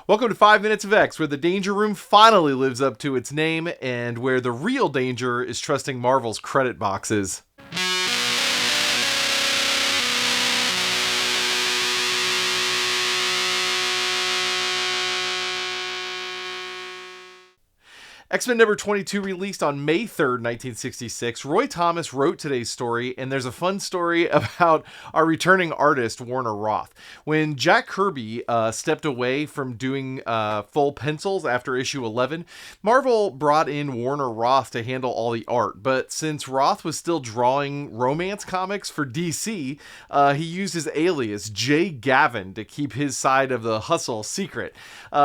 Welcome to 5 Minutes of X, where the Danger Room finally lives up to its name, and where the real danger is trusting Marvel's credit boxes. X-Men number 22 released on May 3rd, 1966. Roy Thomas wrote today's story, and there's a fun story about our returning artist, Werner Roth. When Jack Kirby stepped away from doing full pencils after issue 11, Marvel brought in Werner Roth to handle all the art, but since Roth was still drawing romance comics for DC, he used his alias, J. Gavin, to keep his side of the hustle secret.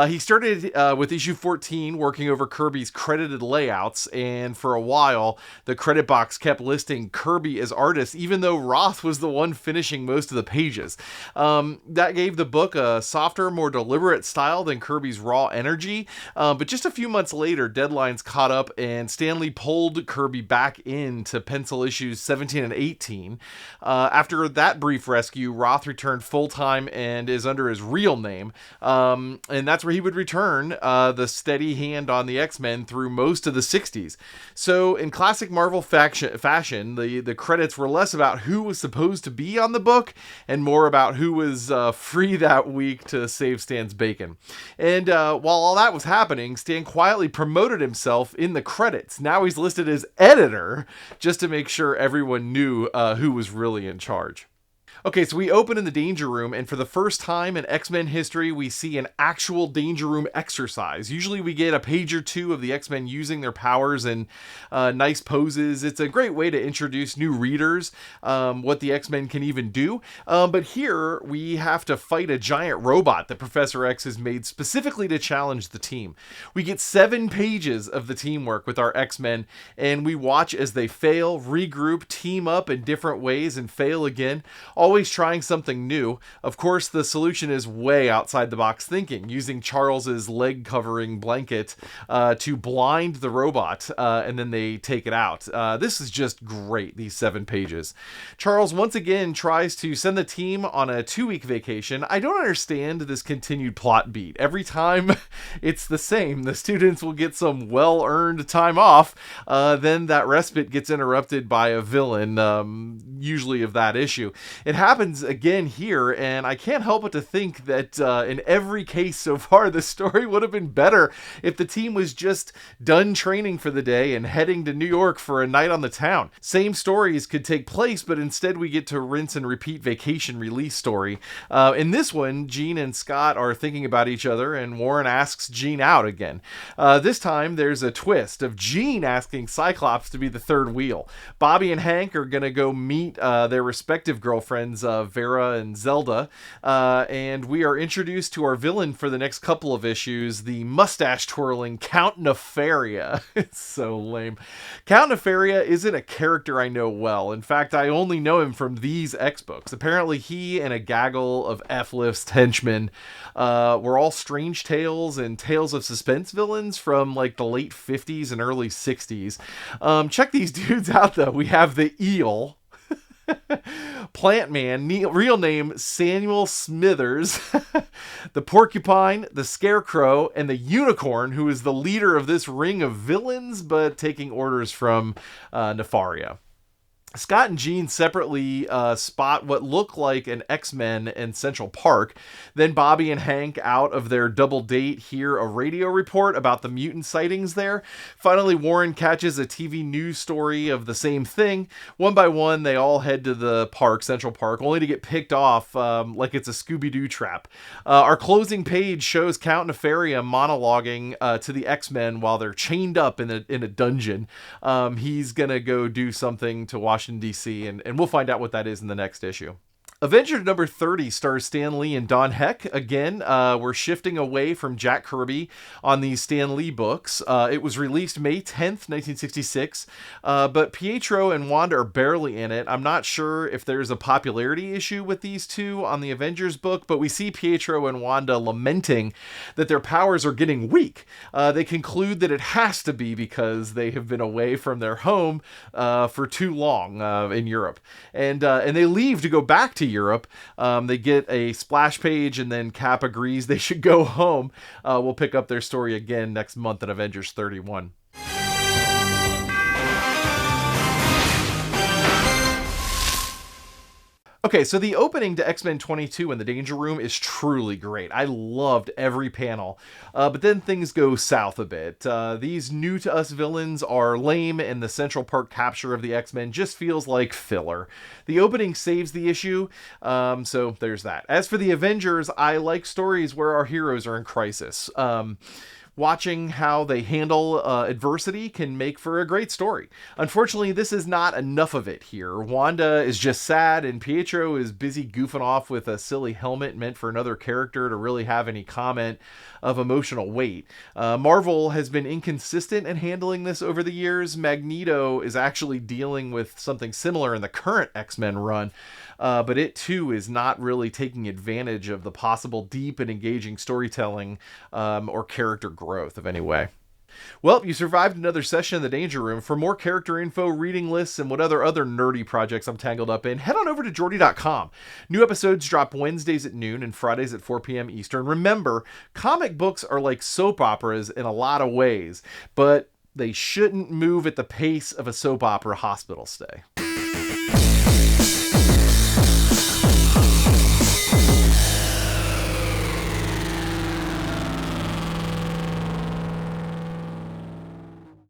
He started with issue 14, working over Kirby's credited layouts, and for a while the credit box kept listing Kirby as artist, even though Roth was the one finishing most of the pages. That gave the book a softer, more deliberate style than Kirby's raw energy, but just a few months later, deadlines caught up and Stan Lee pulled Kirby back into pencil issues 17 and 18. After that brief rescue, Roth returned full-time and is under his real name, and that's where he would return the steady hand on the X-Men through most of the 60s. So in classic Marvel fashion, the credits were less about who was supposed to be on the book and more about who was free that week to save Stan's bacon. And while all that was happening, Stan quietly promoted himself in the credits. Now he's listed as editor, just to make sure everyone knew who was really in charge. Okay, so we open in the Danger Room, and for the first time in X-Men history, we see an actual Danger Room exercise. Usually we get a page or two of the X-Men using their powers in nice poses. It's a great way to introduce new readers, what the X-Men can even do. But here, we have to fight a giant robot that Professor X has made specifically to challenge the team. We get 7 pages of the teamwork with our X-Men, and we watch as they fail, regroup, team up in different ways, and fail again. Always trying something new. Of course, the solution is way outside the box thinking, using Charles's leg covering blanket to blind the robot, and then they take it out. This is just great, these 7 pages. Charles once again tries to send the team on a 2-week vacation. I don't understand this continued plot beat. Every time it's the same. The students will get some well-earned time off, then that respite gets interrupted by a villain, usually of that issue. It happens again here, and I can't help but to think that in every case so far, the story would have been better if the team was just done training for the day and heading to New York for a night on the town. Same stories could take place, but instead we get to rinse and repeat vacation release story. In this one, Jean and Scott are thinking about each other, and Warren asks Jean out again. This time, there's a twist of Jean asking Cyclops to be the third wheel. Bobby and Hank are going to go meet their respective girlfriends, Vera and Zelda, and we are introduced to our villain for the next couple of issues, the mustache-twirling Count Nefaria. It's so lame. Count Nefaria isn't a character I know well. In fact, I only know him from these X-books. Apparently, he and a gaggle of F-list henchmen were all Strange Tales and Tales of Suspense villains from like the late 50s and early 60s. Check these dudes out, though. We have the Eel, Plant Man, real name Samuel Smithers, the Porcupine, the Scarecrow, and the Unicorn, who is the leader of this ring of villains, but taking orders from Nefaria. Scott and Jean separately spot what look like an X-Men in Central Park. Then Bobby and Hank, out of their double date, hear a radio report about the mutant sightings there. Finally, Warren catches a TV news story of the same thing. One by one, they all head to the park, Central Park, only to get picked off like it's a Scooby-Doo trap. Our closing page shows Count Nefaria monologuing to the X-Men while they're chained up in a dungeon. He's gonna go do something to Washington, D.C., and we'll find out what that is in the next issue. Avengers number 30 stars Stan Lee and Don Heck. Again, we're shifting away from Jack Kirby on these Stan Lee books. It was released May 10th, 1966, but Pietro and Wanda are barely in it. I'm not sure if there's a popularity issue with these two on the Avengers book, but we see Pietro and Wanda lamenting that their powers are getting weak. They conclude that it has to be because they have been away from their home for too long in Europe. And they leave to go back to Europe. They get a splash page, and then Cap agrees they should go home. We'll pick up their story again next month in Avengers 31. Okay, so the opening to X-Men 22 in the Danger Room is truly great. I loved every panel, but then things go south a bit. These new-to-us villains are lame, and the Central Park capture of the X-Men just feels like filler. The opening saves the issue, so there's that. As for the Avengers, I like stories where our heroes are in crisis. Watching how they handle adversity can make for a great story. Unfortunately, this is not enough of it here. Wanda is just sad, and Pietro is busy goofing off with a silly helmet meant for another character to really have any comment of emotional weight. Marvel has been inconsistent in handling this over the years. Magneto is actually dealing with something similar in the current X-Men run, but it too is not really taking advantage of the possible deep and engaging storytelling or character growth of any way. Well, you survived another session in the Danger Room. For more character info, reading lists, and what other nerdy projects I'm tangled up in, head on over to Jordy.com. New episodes drop Wednesdays at noon and Fridays at 4 p.m. Eastern. Remember, comic books are like soap operas in a lot of ways, but they shouldn't move at the pace of a soap opera hospital stay.